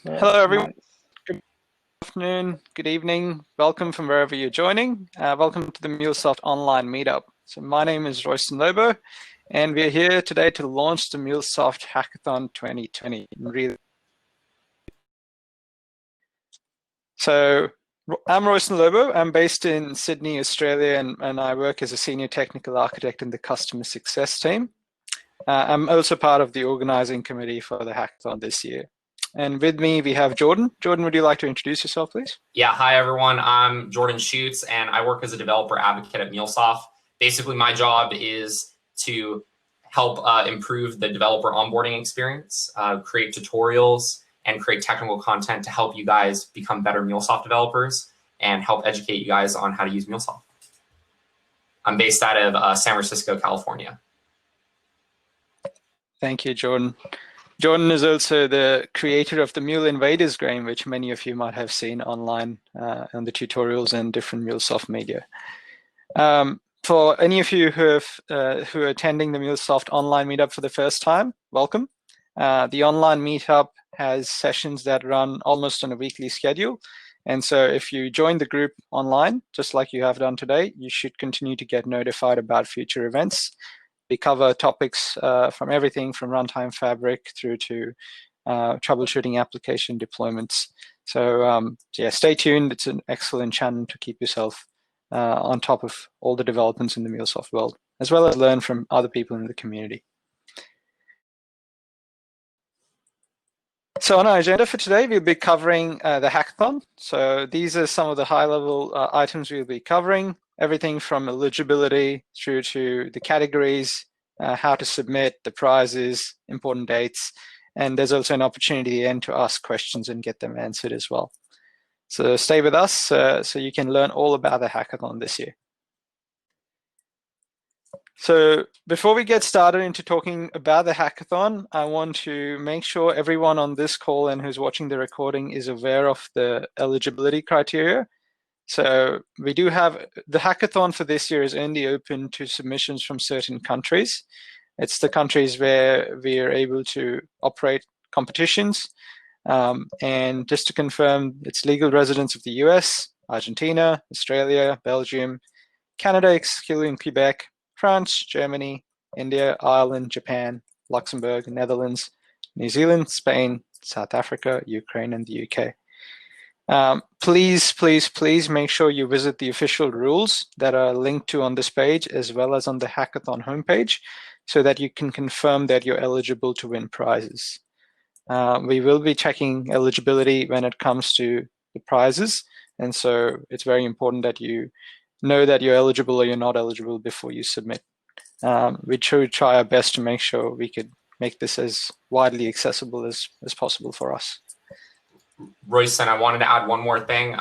Hello, everyone. Good afternoon, good evening. Welcome from wherever you're joining. Welcome to the MuleSoft online meetup. So my name is Royston Lobo, and we're here today to launch the MuleSoft Hackathon 2020. So I'm Royston Lobo. I'm based in Sydney, Australia, and I work as a senior technical architect in the customer success team. I'm also part of the organizing committee for the hackathon this year. And with me, we have Jordan. Jordan, would you like to introduce yourself, please? Yeah, hi everyone. I'm Jordan Schutz, and I work as a developer advocate at MuleSoft. Basically, my job is to help improve the developer onboarding experience, create tutorials, and create technical content to help you guys become better MuleSoft developers and help educate you guys on how to use MuleSoft. I'm based out of San Francisco, California. Thank you, Jordan. Jordan is also the creator of the Mule Invaders game, which many of you might have seen online on the tutorials and different MuleSoft media. For any of you who are attending the MuleSoft online meetup for the first time, welcome. The online meetup has sessions that run almost on a weekly schedule. And so if you join the group online, just like you have done today, you should continue to get notified about future events. We cover topics from everything from runtime fabric through to troubleshooting application deployments. So yeah, stay tuned. It's an excellent channel to keep yourself on top of all the developments in the MuleSoft world, as well as learn from other people in the community. So on our agenda for today, we'll be covering the hackathon. So these are some of the high-level items we'll be covering. Everything from eligibility through to the categories, how to submit, the prizes, important dates, and there's also an opportunity at the end to ask questions and get them answered as well. So stay with us so you can learn all about the hackathon this year. So before we get started into talking about the hackathon, I want to make sure everyone on this call and who's watching the recording is aware of the eligibility criteria. So we do have the hackathon for this year is only open to submissions from certain countries. It's the countries where we are able to operate competitions. And just to confirm, it's legal residents of the US, Argentina, Australia, Belgium, Canada, excluding Quebec, France, Germany, India, Ireland, Japan, Luxembourg, Netherlands, New Zealand, Spain, South Africa, Ukraine, and the UK. Please make sure you visit the official rules that are linked to on this page, as well as on the hackathon homepage, so that you can confirm that you're eligible to win prizes. We will be checking eligibility when it comes to the prizes, and so it's very important that you know that you're eligible or you're not eligible before you submit. We should try our best to make sure we could make this as widely accessible as possible for us. Royston, I wanted to add one more thing.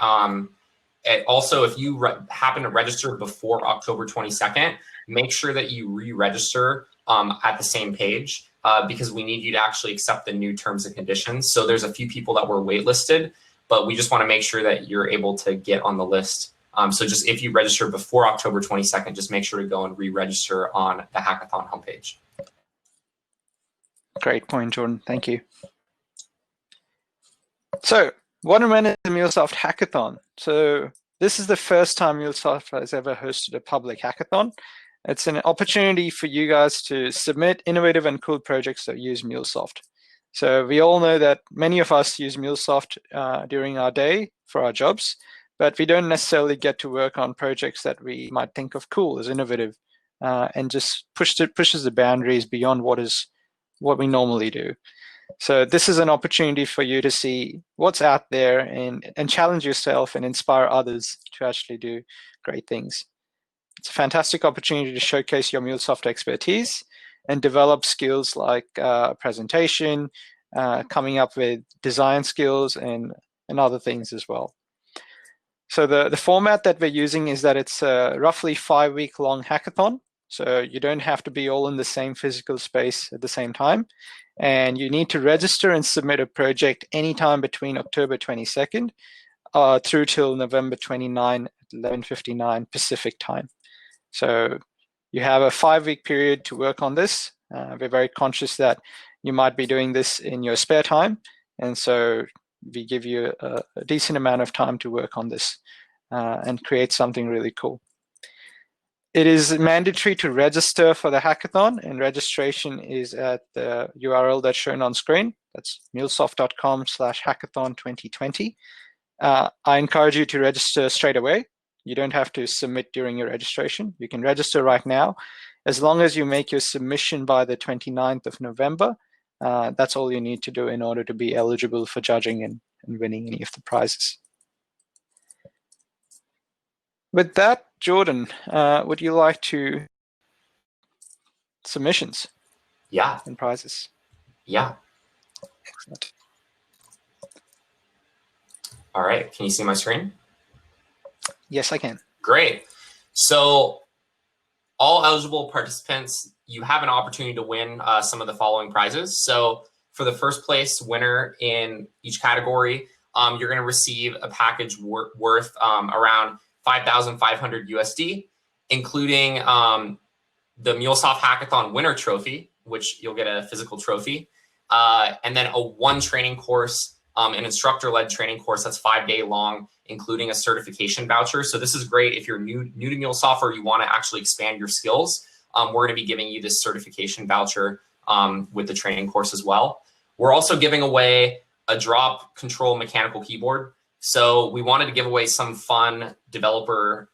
Also, if you happen to register before October 22nd, make sure that you re-register at the same page because we need you to actually accept the new terms and conditions. So there's a few people that were waitlisted, but we just want to make sure that you're able to get on the list. So just if you register before October 22nd, just make sure to go and re-register on the hackathon homepage. Great point, Jordan. Thank you. So what and when is the MuleSoft Hackathon? So this is the first time MuleSoft has ever hosted a public hackathon. It's an opportunity for you guys to submit innovative and cool projects that use MuleSoft. So we all know that many of us use MuleSoft during our day for our jobs, but we don't necessarily get to work on projects that we might think of cool as innovative and just pushes the boundaries beyond what we normally do. So this is an opportunity for you to see what's out there and challenge yourself and inspire others to actually do great things. It's a fantastic opportunity to showcase your MuleSoft expertise and develop skills like presentation, coming up with design skills and other things as well. So the format that we're using is that it's a roughly 5-week-long hackathon. So you don't have to be all in the same physical space at the same time. And you need to register and submit a project anytime between October 22nd through till November 29 at 11:59 Pacific time. So you have a 5-week period to work on this. We're very conscious that you might be doing this in your spare time. And so we give you a decent amount of time to work on this and create something really cool. It is mandatory to register for the hackathon, and registration is at the URL that's shown on screen. That's mulesoft.com/hackathon2020. I encourage you to register straight away. You don't have to submit during your registration. You can register right now. As long as you make your submission by the 29th of November, that's all you need to do in order to be eligible for judging and winning any of the prizes. With that, Jordan, would you like to submissions? Yeah. And prizes? Yeah. Excellent. All right. Can you see my screen? Yes, I can. Great. So all eligible participants, you have an opportunity to win some of the following prizes. So for the first place winner in each category, you're going to receive a package worth around 5,500 USD, including the MuleSoft Hackathon winner trophy, which you'll get a physical trophy, and then a one training course, an instructor-led training course that's 5-day long, including a certification voucher. So this is great if you're new to MuleSoft or you want to actually expand your skills. We're going to be giving you this certification voucher with the training course as well. We're also giving away a drop control mechanical keyboard. So we wanted to give away some fun developer,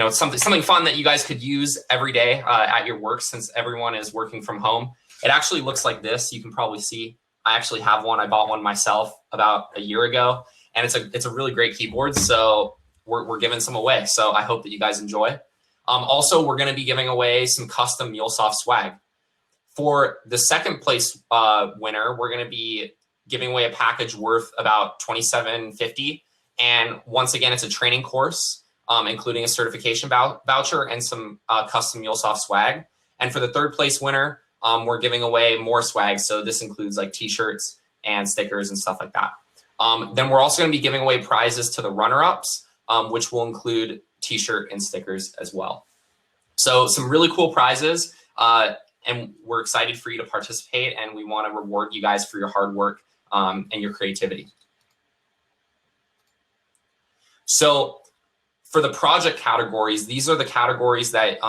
something fun that you guys could use every day at your work, since everyone is working from home. It actually looks like this. You can probably see I actually have one. I bought one myself about a year ago, and it's a really great keyboard. So we're giving some away. So I hope that you guys enjoy. Also, we're going to be giving away some custom MuleSoft swag. For the second place winner, we're going to be giving away a package worth about $27.50. And once again, it's a training course, including a certification voucher and some custom MuleSoft swag. And for the third place winner, we're giving away more swag. So this includes like t-shirts and stickers and stuff like that. Then we're also going to be giving away prizes to the runner-ups, which will include t-shirt and stickers as well. So some really cool prizes, and we're excited for you to participate, and we want to reward you guys for your hard work and your creativity. So for the project categories, these are the categories that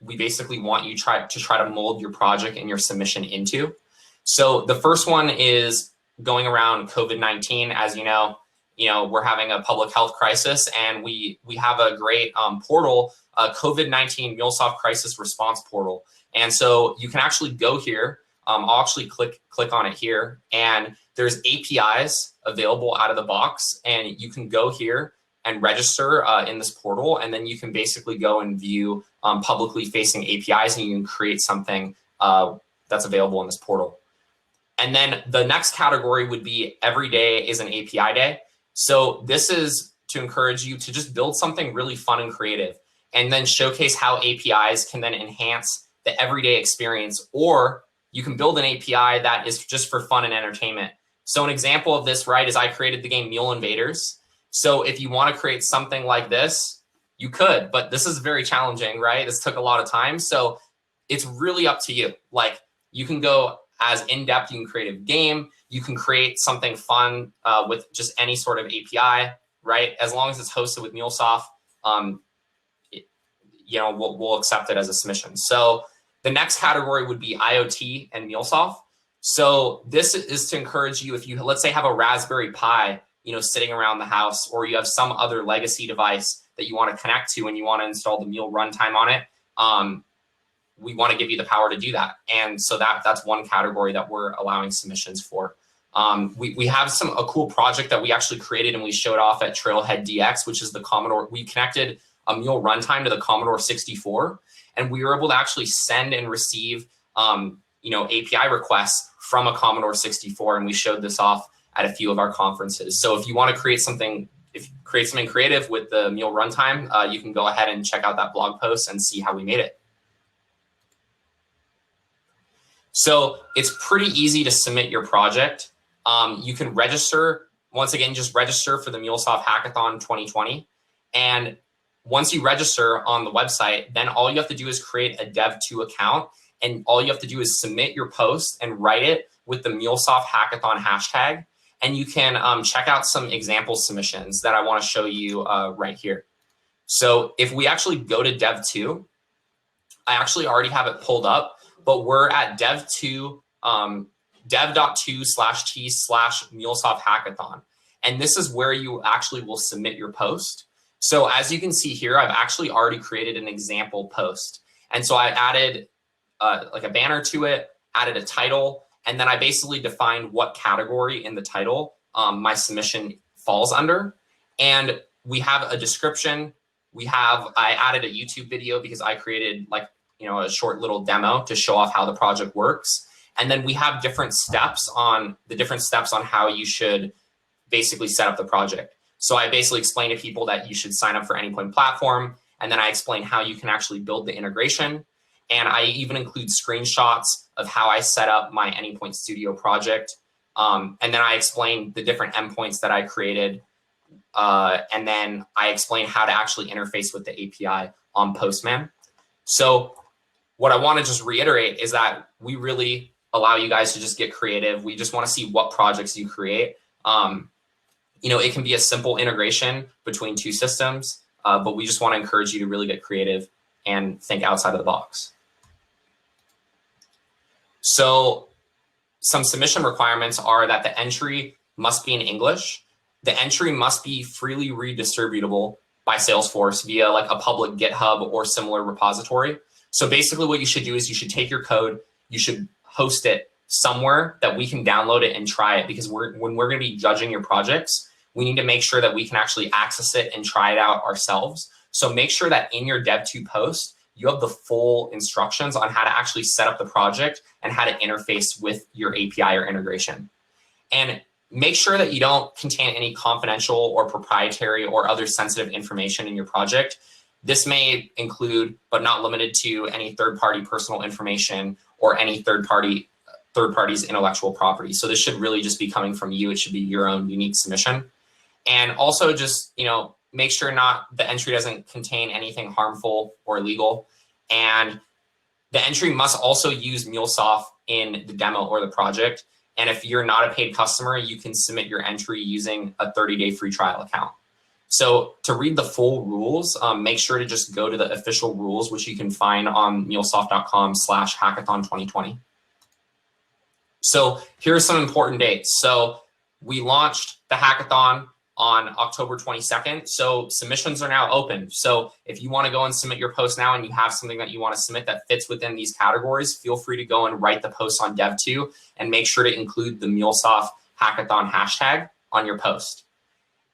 we basically want you to try to mold your project and your submission into. So the first one is going around COVID-19. As you know, we're having a public health crisis, and we have a great portal, COVID-19 MuleSoft Crisis Response Portal. And so you can actually go here. I'll actually click on it here, and there's APIs available out of the box, and you can go here and register in this portal, and then you can basically go and view publicly facing APIs, and you can create something that's available in this portal. And then the next category would be every day is an API day. So this is to encourage you to just build something really fun and creative, and then showcase how APIs can then enhance the everyday experience, or you can build an API that is just for fun and entertainment. So an example of this, right, is I created the game Mule Invaders. So if you want to create something like this, you could, but this is very challenging, right? This took a lot of time. So it's really up to you. Like, you can go as in-depth, you can create a game, you can create something fun with just any sort of API, right? As long as it's hosted with MuleSoft, we'll accept it as a submission. So the next category would be IoT and MuleSoft. So this is to encourage you, if you, let's say, have a Raspberry Pi, sitting around the house, or you have some other legacy device that you want to connect to and you want to install the Mule runtime on it, we want to give you the power to do that. And so that's one category that we're allowing submissions for. We have a cool project that we actually created and we showed off at Trailhead DX, which is the Commodore. We connected a Mule runtime to the Commodore 64, and we were able to actually send and receive API requests from a Commodore 64, and we showed this off at a few of our conferences. So if you want to create something creative with the Mule runtime, you can go ahead and check out that blog post and see how we made it. So it's pretty easy to submit your project. You can register, once again, just register for the MuleSoft Hackathon 2020. And once you register on the website, then all you have to do is create a Dev2 account, and all you have to do is submit your post and write it with the MuleSoft Hackathon hashtag. and you can check out some example submissions that I want to show you right here. So if we actually go to Dev 2, I actually already have it pulled up, but we're at Dev 2, dev.2/t/MuleSoft Hackathon. And this is where you actually will submit your post. So as you can see here, I've actually already created an example post. And so I added like a banner to it, added a title, and then I basically defined what category in the title my submission falls under. And we have a description. I added a YouTube video because I created like, a short little demo to show off how the project works. And then we have different steps on how you should basically set up the project. So I basically explain to people that you should sign up for Anypoint platform. And then I explain how you can actually build the integration. And I even include screenshots of how I set up my Anypoint Studio project. And then I explain the different endpoints that I created. And then I explain how to actually interface with the API on Postman. So what I want to just reiterate is that we really allow you guys to just get creative. We just want to see what projects you create. It can be a simple integration between two systems, but we just want to encourage you to really get creative and think outside of the box. So some submission requirements are that the entry must be in English. The entry must be freely redistributable by Salesforce via like a public GitHub or similar repository. So basically what you should do is you should take your code, you should host it somewhere that we can download it and try it, because when we're going to be judging your projects, we need to make sure that we can actually access it and try it out ourselves. So make sure that in your Dev2 post, you have the full instructions on how to actually set up the project and how to interface with your API or integration. And make sure that you don't contain any confidential or proprietary or other sensitive information in your project. This may include, but not limited to, any third-party personal information or any third party's intellectual property. So this should really just be coming from you. It should be your own unique submission. And also just, make sure the entry doesn't contain anything harmful or illegal. And the entry must also use MuleSoft in the demo or the project. And if you're not a paid customer, you can submit your entry using a 30-day free trial account. So to read the full rules, make sure to just go to the official rules, which you can find on mulesoft.com/hackathon2020. So here are some important dates. So we launched the hackathon on October 22nd. So submissions are now open. So if you want to go and submit your post now and you have something that you want to submit that fits within these categories, feel free to go and write the post on Dev2 and make sure to include the MuleSoft Hackathon hashtag on your post.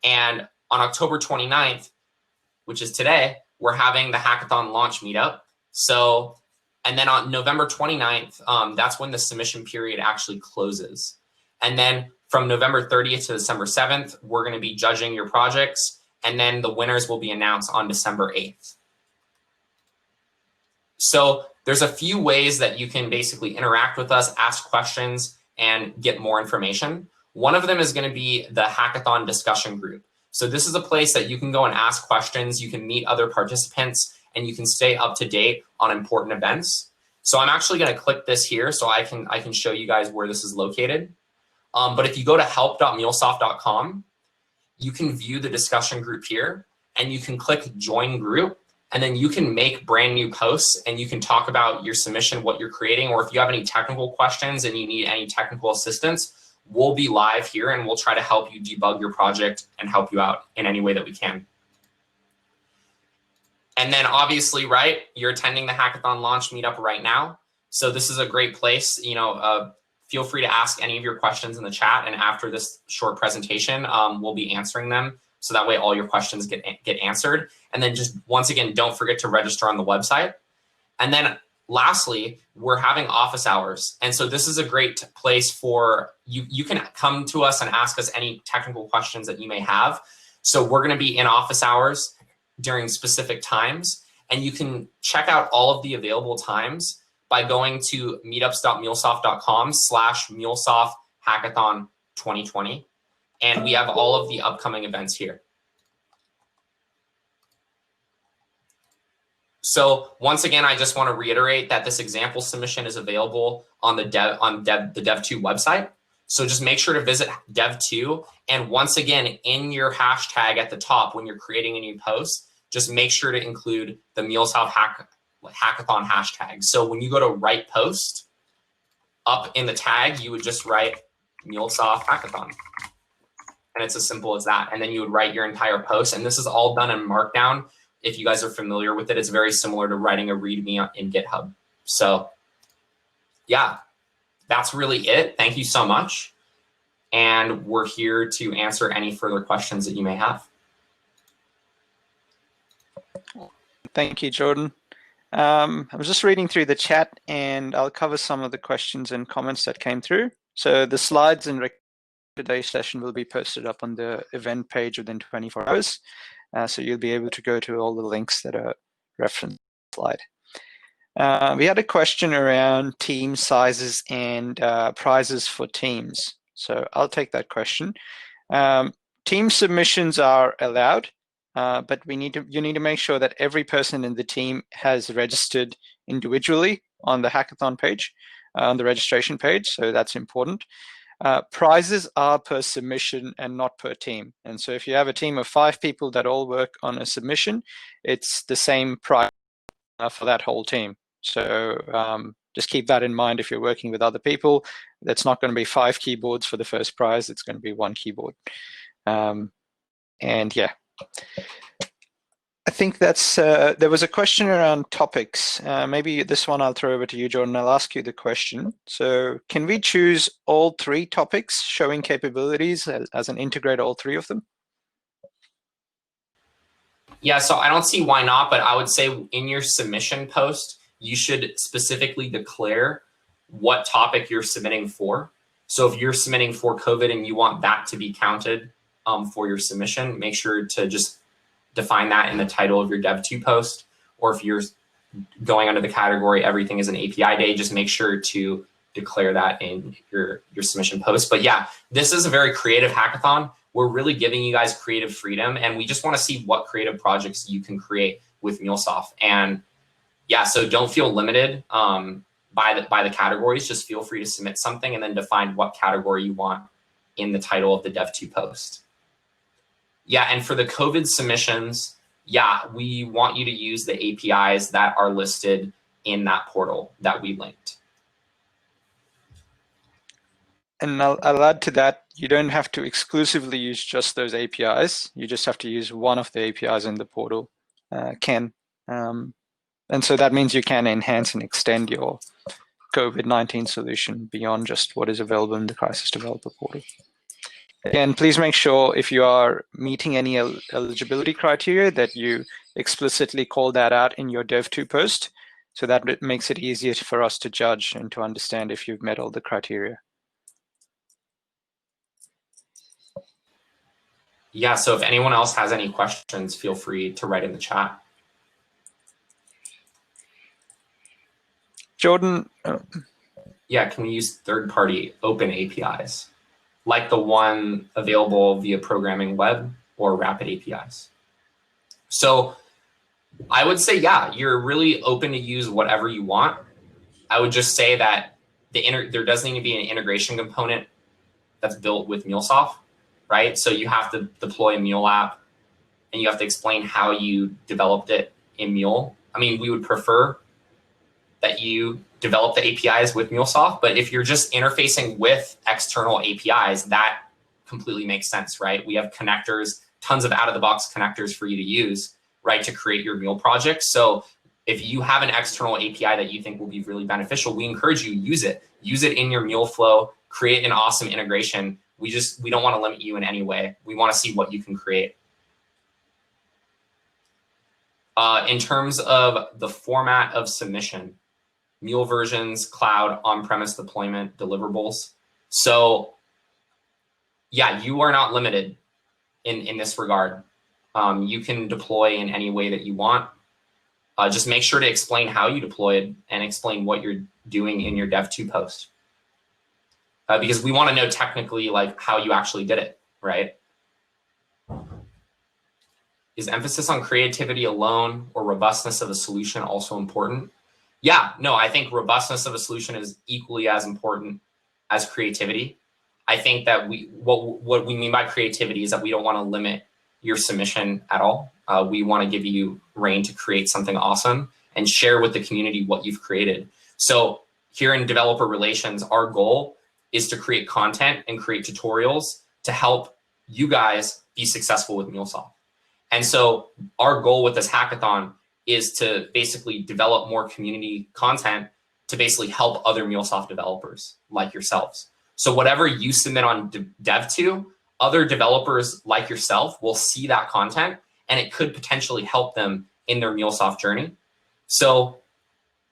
And on October 29th, which is today, we're having the hackathon launch meetup. So, and then on November 29th, that's when the submission period actually closes. And then from November 30th to December 7th, we're going to be judging your projects, and then the winners will be announced on December 8th. So there's a few ways that you can basically interact with us, ask questions, and get more information. One of them is going to be the hackathon discussion group. So this is a place that you can go and ask questions, you can meet other participants, and you can stay up to date on important events. So I'm actually going to click this here so I can show you guys where this is located. But if you go to help.mulesoft.com, you can view the discussion group here, and you can click join group, and then you can make brand new posts and you can talk about your submission, what you're creating, or if you have any technical questions and you need any technical assistance, we'll be live here and we'll try to help you debug your project and help you out in any way that we can. And then obviously, right, you're attending the hackathon launch meetup right now. So this is a great place, feel free to ask any of your questions in the chat, and after this short presentation, we'll be answering them. So that way all your questions get answered. And then just once again, don't forget to register on the website. And then lastly, we're having office hours. And so this is a great place for you. You can come to us and ask us any technical questions that you may have. So we're going to be in office hours during specific times, and you can check out all of the available times by going to meetups.mulesoft.com/MuleSoft Hackathon 2020. And we have all of the upcoming events here. So once again, I just want to reiterate that this example submission is available on the Dev2 website. So just make sure to visit dev2. And once again, in your hashtag at the top, when you're creating a new post, just make sure to include the MuleSoft Hackathon hashtag. So when you go to write post, up in the tag, you would just write MuleSoft Hackathon. And it's as simple as that. And then you would write your entire post. And this is all done in Markdown. If you guys are familiar with it, it's very similar to writing a README in GitHub. So yeah, that's really it. Thank you so much. And we're here to answer any further questions that you may have. Thank you, Jordan. I was just reading through the chat, and I'll cover some of the questions and comments that came through. So the slides in today's session will be posted up on the event page within 24 hours. So you'll be able to go to all the links that are referenced in the slide. We had a question around team sizes and prizes for teams. So I'll take that question. Team submissions are allowed, but you need to make sure that every person in the team has registered individually on the hackathon page, on the registration page. So that's important. Prizes are per submission and not per team. And so if you have a team of 5 people that all work on a submission, it's the same prize for that whole team. So just keep that in mind if you're working with other people. That's not going to be 5 keyboards for the first prize. It's going to be 1 keyboard. And yeah, I think that's, there was a question around topics. Maybe this one I'll throw over to you, Jordan. I'll ask you the question. So can we choose all 3 topics showing capabilities as an integrate all 3 of them? Yeah, so I don't see why not, but I would say in your submission post, you should specifically declare what topic you're submitting for. So if you're submitting for COVID and you want that to be counted for your submission, make sure to just define that in the title of your dev2 post. Or if you're going under the category everything is an API day, just make sure to declare that in your submission post. But yeah, this is a very creative hackathon. We're really giving you guys creative freedom, and we just want to see what creative projects you can create with MuleSoft. And yeah, so don't feel limited by the categories. Just feel free to submit something and then define what category you want in the title of the dev2 post. Yeah, and for the COVID submissions, yeah, we want you to use the APIs that are listed in that portal that we linked. And I'll add to that, you don't have to exclusively use just those APIs. You just have to use one of the APIs in the portal, and so that means you can enhance and extend your COVID-19 solution beyond just what is available in the Crisis Developer portal. Again, please make sure if you are meeting any eligibility criteria that you explicitly call that out in your dev2 post, so that it makes it easier for us to judge and to understand if you've met all the criteria. Yeah, so if anyone else has any questions, feel free to write in the chat. Jordan? Yeah, can we use third-party open APIs, like the one available via Programming Web or Rapid APIs? So I would say, yeah, you're really open to use whatever you want. I would just say that there does need to be an integration component that's built with MuleSoft, right? So you have to deploy a Mule app and you have to explain how you developed it in Mule. I mean, we would prefer that you develop the APIs with MuleSoft, but if you're just interfacing with external APIs, that completely makes sense, right? We have connectors, tons of out-of-the-box connectors for you to use, right, to create your Mule project. So if you have an external API that you think will be really beneficial, we encourage you use it. Use it in your Mule flow, create an awesome integration. We don't want to limit you in any way. We want to see what you can create. In terms of the format of submission, Mule versions, cloud, on-premise deployment, deliverables. So yeah, you are not limited in this regard. You can deploy in any way that you want. Just make sure to explain how you deployed and explain what you're doing in your dev2 post. Because we want to know technically like how you actually did it, right? Is emphasis on creativity alone or robustness of a solution also important? Yeah, no, I think robustness of a solution is equally as important as creativity. I think that what we mean by creativity is that we don't want to limit your submission at all. We want to give you reign to create something awesome and share with the community what you've created. So here in developer relations, our goal is to create content and create tutorials to help you guys be successful with MuleSoft. And so our goal with this hackathon is to basically develop more community content to basically help other MuleSoft developers like yourselves. So whatever you submit on Dev2, other developers like yourself will see that content, and it could potentially help them in their MuleSoft journey. So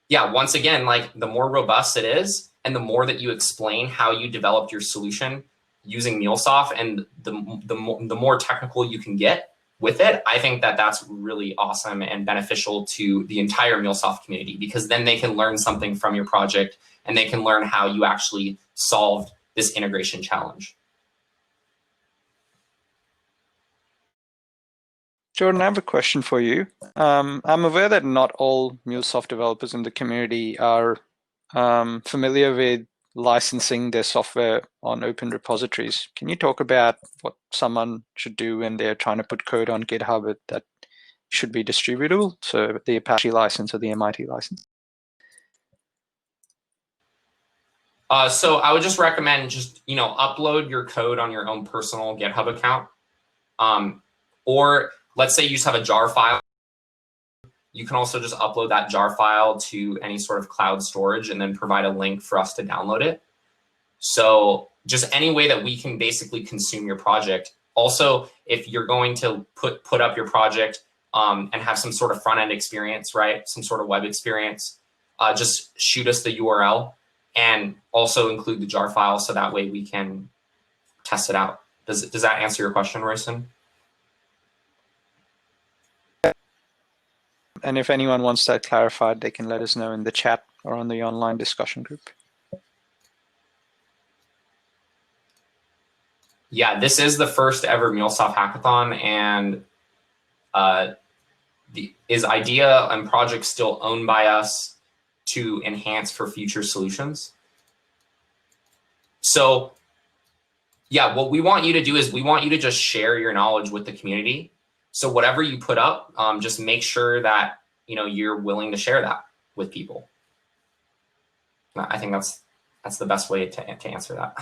yeah, once again, like the more robust it is, and the more that you explain how you developed your solution using MuleSoft, and the more technical you can get with it, I think that that's really awesome and beneficial to the entire MuleSoft community, because then they can learn something from your project and they can learn how you actually solved this integration challenge. Jordan, I have a question for you. I'm aware that not all MuleSoft developers in the community are familiar with licensing their software on open repositories. Can you talk about what someone should do when they're trying to put code on GitHub that should be distributable? So the Apache license or the MIT license? So I would just recommend just, upload your code on your own personal GitHub account. Or let's say you just have a jar file. You can also just upload that jar file to any sort of cloud storage and then provide a link for us to download it. So just any way that we can basically consume your project. Also, if you're going to put up your project and have some sort of front-end experience, right? Some sort of web experience, just shoot us the URL and also include the jar file so that way we can test it out. Does that answer your question, Royson? And if anyone wants that clarified, they can let us know in the chat or on the online discussion group. Yeah, this is the first ever MuleSoft Hackathon, and is idea and project still owned by us to enhance for future solutions? So yeah, what we want you to do is we want you to just share your knowledge with the community. So whatever you put up, just make sure that you're willing to share that with people. I think that's the best way to answer that.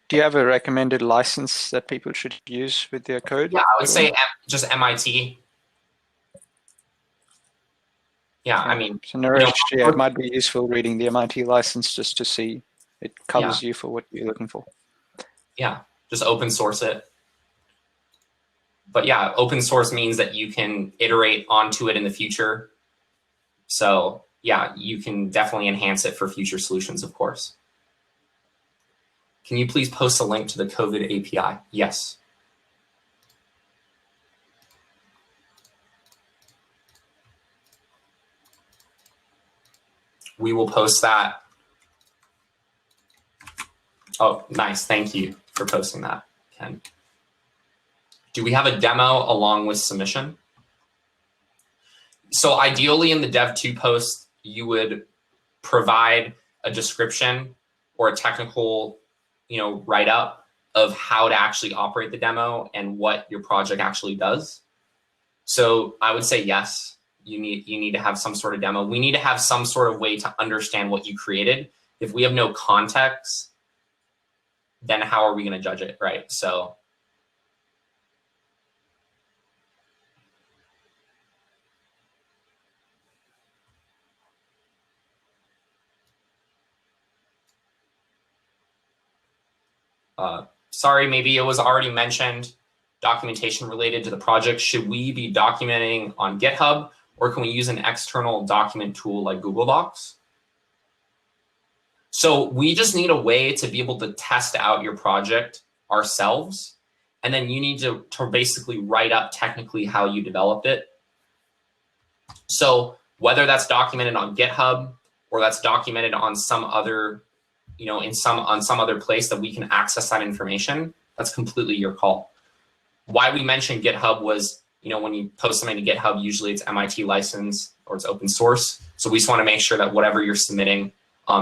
Do you have a recommended license that people should use with their code? Yeah, I would say just MIT. Yeah, I mean, so it might be useful reading the MIT license just to see it covers you for what you're looking for. Yeah, just open source it. But yeah, open source means that you can iterate onto it in the future. So yeah, you can definitely enhance it for future solutions, of course. Can you please post a link to the COVID API? Yes. We will post that. Oh, nice. Thank you for posting that, Ken. Do we have a demo along with submission? So ideally in the Dev2 post, you would provide a description or a technical, write-up of how to actually operate the demo and what your project actually does. So I would say yes, you need to have some sort of demo. We need to have some sort of way to understand what you created. If we have no context, then how are we going to judge it, right? So sorry, maybe it was already mentioned, documentation related to the project. Should we be documenting on GitHub, or can we use an external document tool like Google Docs? So we just need a way to be able to test out your project ourselves. And then you need to basically write up technically how you developed it. So whether that's documented on GitHub or that's documented on some other, on some other place that we can access that information, that's completely your call. Why we mentioned GitHub was, when you post something to GitHub, usually it's MIT license or it's open source. So we just want to make sure that whatever you're submitting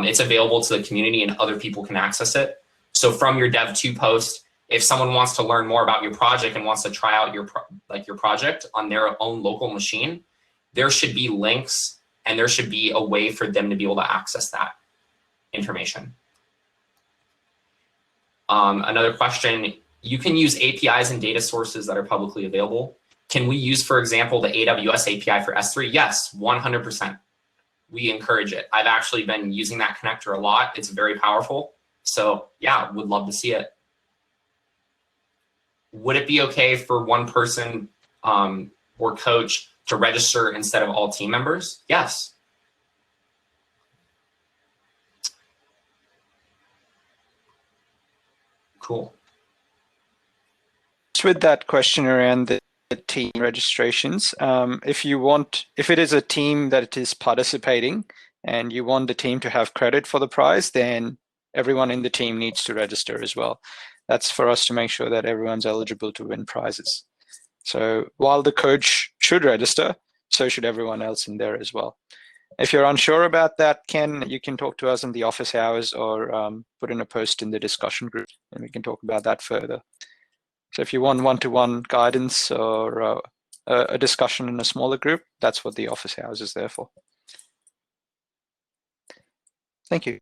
It's available to the community and other people can access it. So from your Dev 2 post, if someone wants to learn more about your project and wants to try out your project on their own local machine, there should be links and there should be a way for them to be able to access that information. Another question, you can use APIs and data sources that are publicly available. Can we use, for example, the AWS API for S3? Yes, 100%. We encourage it. I've actually been using that connector a lot. It's very powerful. So yeah, would love to see it. Would it be okay for one person or coach to register instead of all team members? Yes. Cool. With that question around the team registrations, if it is a team that is participating and you want the team to have credit for the prize, then everyone in the team needs to register as well. That's for us to make sure that everyone's eligible to win prizes. So while the coach should register, so should everyone else in there as well. If you're unsure about that, Ken, you can talk to us in the office hours or put in a post in the discussion group and we can talk about that further. So if you want one-to-one guidance or a discussion in a smaller group, that's what the office hours is there for. Thank you.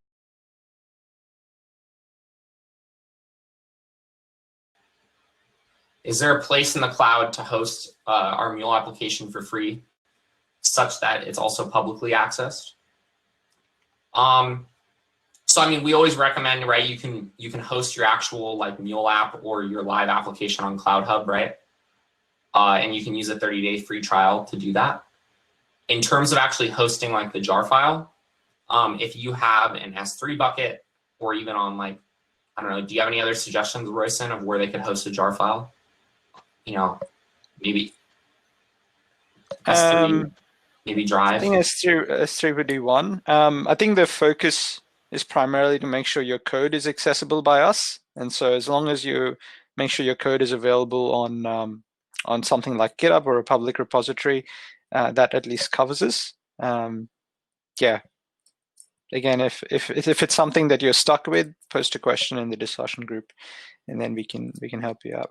Is there a place in the cloud to host our Mule application for free, such that it's also publicly accessed? So I mean, we always recommend, right? You can host your actual like Mule app or your live application on Cloud Hub, right? And you can use a 30-day free trial to do that. In terms of actually hosting like the jar file, if you have an S3 bucket or even on like, I don't know, do you have any other suggestions, Royson, of where they could host a jar file? You know, maybe S3, maybe Drive. I think S3 would be one. I think the focus is primarily to make sure your code is accessible by us. And so as long as you make sure your code is available on something like GitHub or a public repository, that at least covers us. Yeah. Again, if it's something that you're stuck with, post a question in the discussion group, and then we can help you out.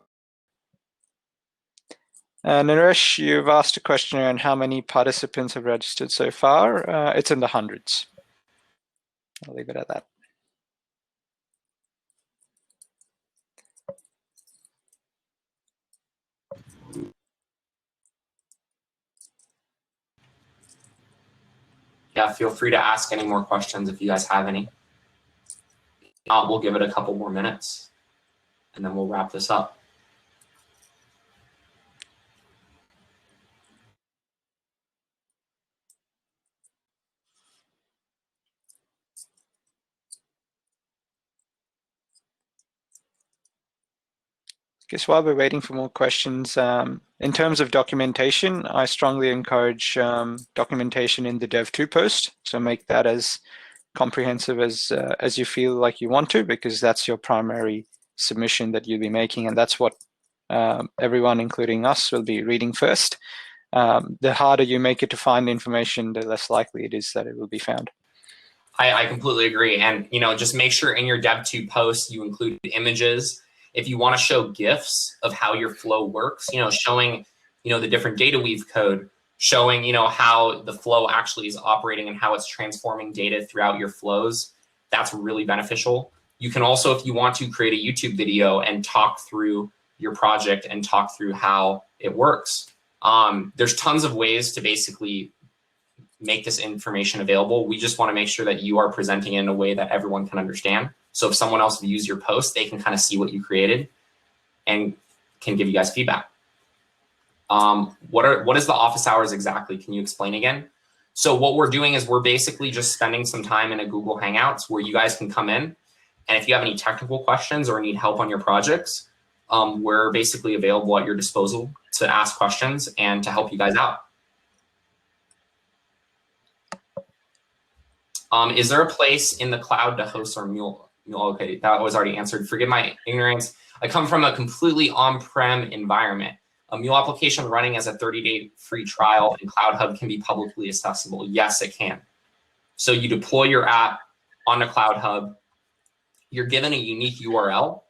Naresh, you've asked a question around how many participants have registered so far. It's in the hundreds. I'll leave it at that. Yeah, feel free to ask any more questions if you guys have any. We'll give it a couple more minutes, and then we'll wrap this up. Guess while we're waiting for more questions, in terms of documentation, I strongly encourage documentation in the Dev2 post. So make that as comprehensive as you feel like you want to, because that's your primary submission that you'll be making, and that's what everyone, including us, will be reading first. The harder you make it to find information, the less likely it is that it will be found. I completely agree. And just make sure in your Dev2 post you include images. If you want to show GIFs of how your flow works, showing the different data weave code, showing how the flow actually is operating and how it's transforming data throughout your flows, that's really beneficial. You can also, if you want to, create a YouTube video and talk through your project and talk through how it works. There's tons of ways to basically make this information available. We just want to make sure that you are presenting it in a way that everyone can understand. So if someone else views your post, they can kind of see what you created and can give you guys feedback. What is the office hours exactly? Can you explain again? So what we're doing is we're basically just spending some time in a Google Hangouts where you guys can come in. And if you have any technical questions or need help on your projects, we're basically available at your disposal to ask questions and to help you guys out. Is there a place in the cloud to host our Mule? Okay, that was already answered. Forgive my ignorance. I come from a completely on-prem environment. A Mule application running as a 30-day free trial in Cloud Hub can be publicly accessible. Yes, it can. So you deploy your app on the Cloud Hub, you're given a unique URL,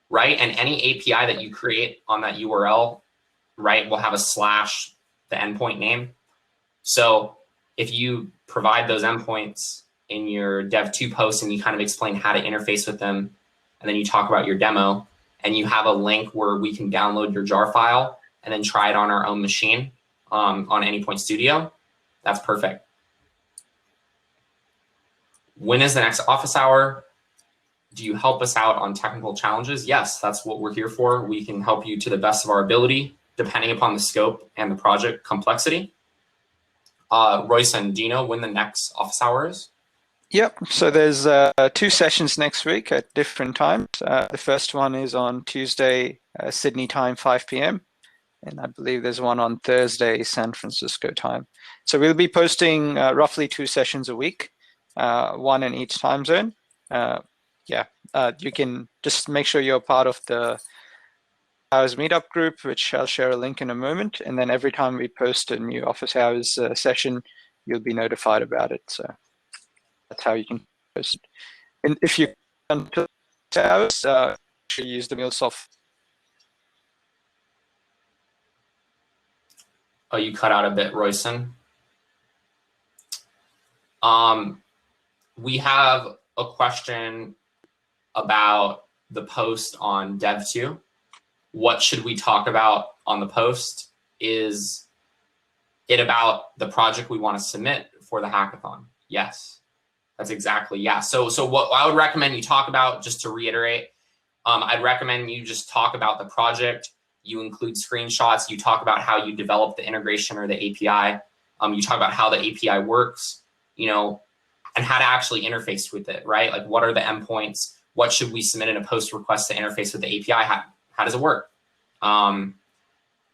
right? And any API that you create on that URL, right, will have a slash the endpoint name. So if you provide those endpoints in your Dev2 post and you kind of explain how to interface with them, and then you talk about your demo, and you have a link where we can download your jar file and then try it on our own machine on Anypoint Studio, that's perfect. When is the next office hour? Do you help us out on technical challenges? Yes, that's what we're here for. We can help you to the best of our ability, depending upon the scope and the project complexity. Royson, do you know when the next office hour is? Yep, so there's 2 sessions next week at different times. The first one is on Tuesday, Sydney time, 5 p.m. And I believe there's one on Thursday, San Francisco time. So we'll be posting roughly 2 sessions a week, one in each time zone. You can just make sure you're part of the hours meetup group, which I'll share a link in a moment. And then every time we post a new office hours session, you'll be notified about it. So that's how you can post it. And if you until hours, you use the MuleSoft. Oh, you cut out a bit, Royson. We have a question about the post on Dev2. What should we talk about on the post? Is it about the project we want to submit for the hackathon? Yes. That's exactly, yeah. So what I would recommend you talk about, just to reiterate, I'd recommend you just talk about the project. You include screenshots. You talk about how you develop the integration or the API. You talk about how the API works, and how to actually interface with it, right? Like, what are the endpoints? What should we submit in a post request to interface with the API? How does it work? And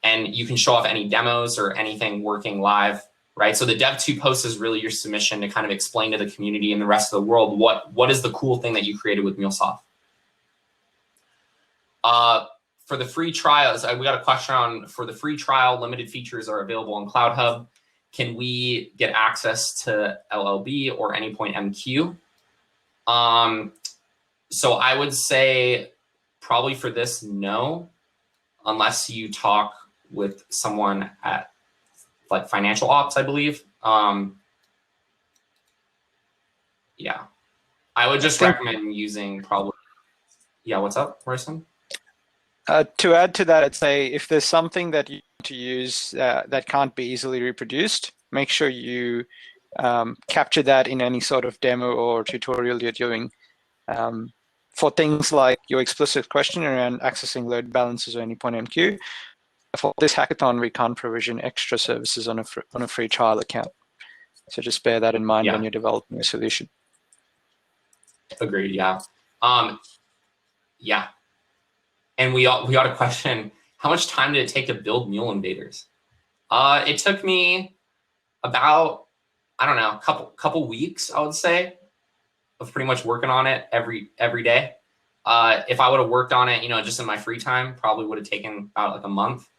you can show off any demos or anything working live. Right, so the Dev2 post is really your submission to kind of explain to the community and the rest of the world what is the cool thing that you created with MuleSoft. For the free trials, we got a question on, for the free trial, limited features are available on Cloud Hub. Can we get access to LLB or Anypoint MQ? So I would say probably for this, no, unless you talk with someone at like financial ops, I believe. Yeah, I would just recommend using probably. Yeah, what's up, Royson? To add to that, I'd say if there's something that you want to use that can't be easily reproduced, make sure you capture that in any sort of demo or tutorial you're doing. For things like your explicit question around accessing load balancers or Anypoint MQ, for this hackathon, we can't provision extra services on a free trial account. So just bear that in mind when you're developing a solution. Agreed. Yeah. Yeah. And we got a question: how much time did it take to build Mule Invaders? It took me about, I don't know, couple weeks, I would say, of pretty much working on it every day. If I would have worked on it, just in my free time, probably would have taken about like a month.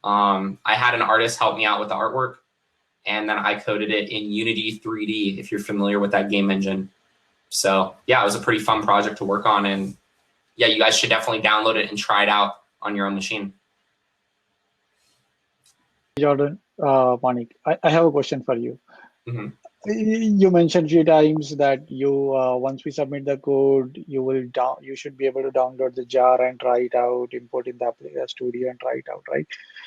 I had an artist help me out with the artwork, and then I coded it in Unity 3D, if you're familiar with that game engine. So yeah, it was a pretty fun project to work on, and yeah, you guys should definitely download it and try it out on your own machine. Jordan, Manik, I have a question for you. Mm-hmm. You mentioned a few times that you once we submit the code, you should be able to download the jar and try it out, import in the studio and try it out, right?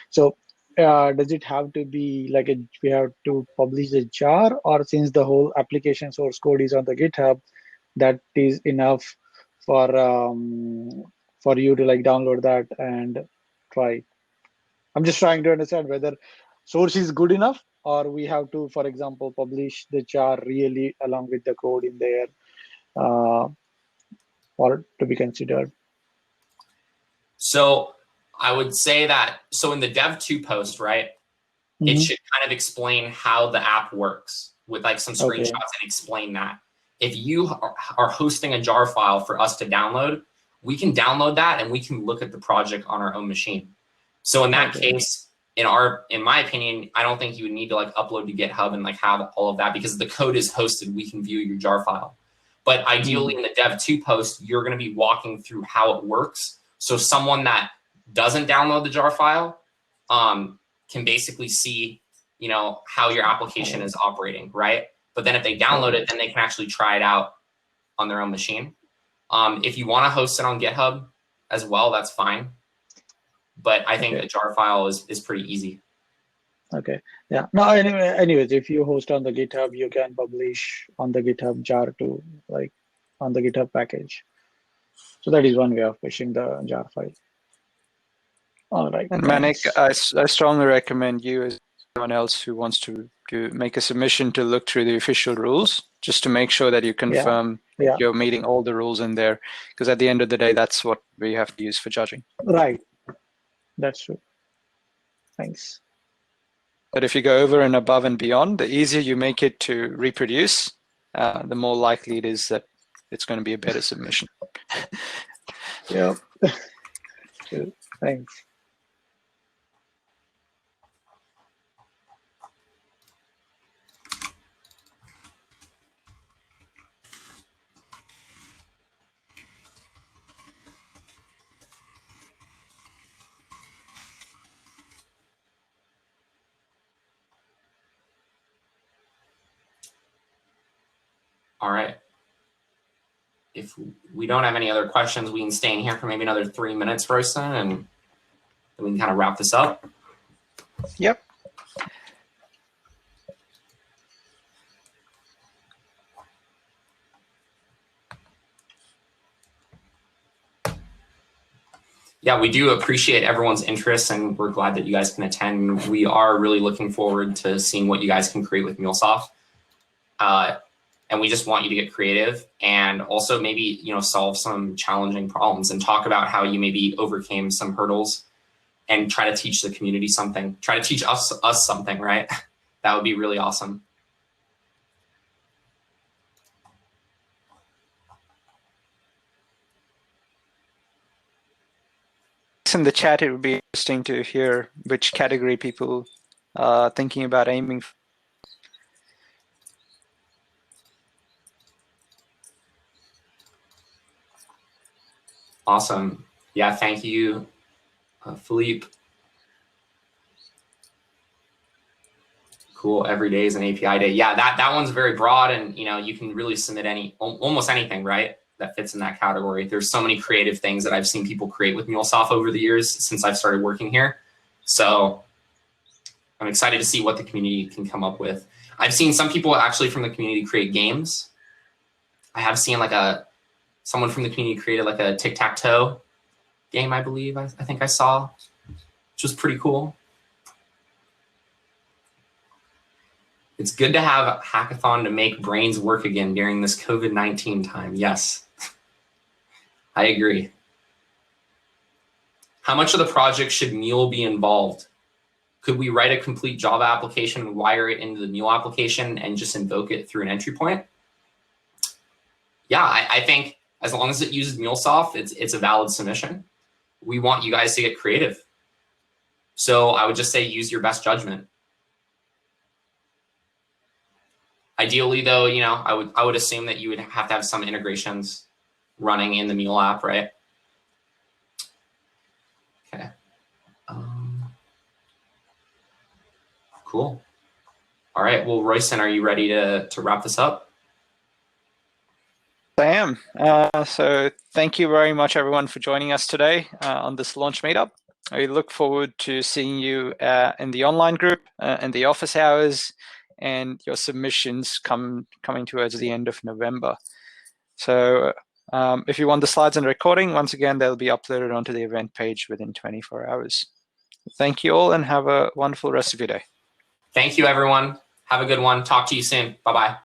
So does it have to be like we have to publish the jar, or since the whole application source code is on the GitHub, that is enough for you to like download that and try? I'm just trying to understand whether source is good enough, or we have to, for example, publish the jar really along with the code in there for to be considered. So I would say that, so in the Dev2 post, right, it should kind of explain how the app works with like some screenshots and explain that. If you are hosting a jar file for us to download, we can download that and we can look at the project on our own machine. So in that case, in my opinion, I don't think you would need to like upload to GitHub and like have all of that, because the code is hosted. We can view your jar file. But ideally in the dev2 post, you're going to be walking through how it works. So someone that doesn't download the jar file can basically see, you know, how your application is operating, right? But then if they download it, then they can actually try it out on their own machine. If you want to host it on GitHub as well, that's fine. But I think a jar file is pretty easy. Okay. Yeah. No. Anyways, if you host on the GitHub, you can publish on the GitHub jar too, like on the GitHub package. So that is one way of pushing the jar file. All right. And Manik, I strongly recommend you, as anyone else who wants to make a submission, to look through the official rules, just to make sure that you confirm you're meeting all the rules in there. Because at the end of the day, that's what we have to use for judging. Right. That's true. Thanks. But if you go over and above and beyond, the easier you make it to reproduce, the more likely it is that it's going to be a better submission. Yeah. Thanks. All right. If we don't have any other questions, we can stay in here for maybe another 3 minutes, Royston, and then we can kind of wrap this up. Yep. Yeah, we do appreciate everyone's interest, and we're glad that you guys can attend. We are really looking forward to seeing what you guys can create with MuleSoft. And we just want you to get creative and also maybe, you know, solve some challenging problems and talk about how you maybe overcame some hurdles and try to teach the community something. Try to teach us something, right? That would be really awesome. In the chat, it would be interesting to hear which category people are thinking about aiming for. Awesome. Yeah, thank you, Philippe. Cool. Every day is an API day. Yeah, that one's very broad, and you know, you can really submit almost anything, right? That fits in that category. There's so many creative things that I've seen people create with MuleSoft over the years since I've started working here. So I'm excited to see what the community can come up with. I've seen some people actually from the community create games. I have seen like someone from the community created like a tic-tac-toe game, I believe. I think I saw, which was pretty cool. It's good to have a hackathon to make brains work again during this COVID-19 time. Yes, I agree. How much of the project should Mule be involved? Could we write a complete Java application and wire it into the Mule application and just invoke it through an entry point? Yeah, I think as long as it uses MuleSoft, it's a valid submission. We want you guys to get creative. So I would just say use your best judgment. Ideally, though, you know, I would assume that you would have to have some integrations running in the Mule app, right? Okay. Cool. All right. Well, Royston, are you ready to wrap this up? I am. So thank you very much, everyone, for joining us today on this launch meetup. I look forward to seeing you in the online group, in the office hours, and your submissions coming towards the end of November. So if you want the slides and recording, once again, they'll be uploaded onto the event page within 24 hours. Thank you all, and have a wonderful rest of your day. Thank you, everyone. Have a good one. Talk to you soon. Bye-bye.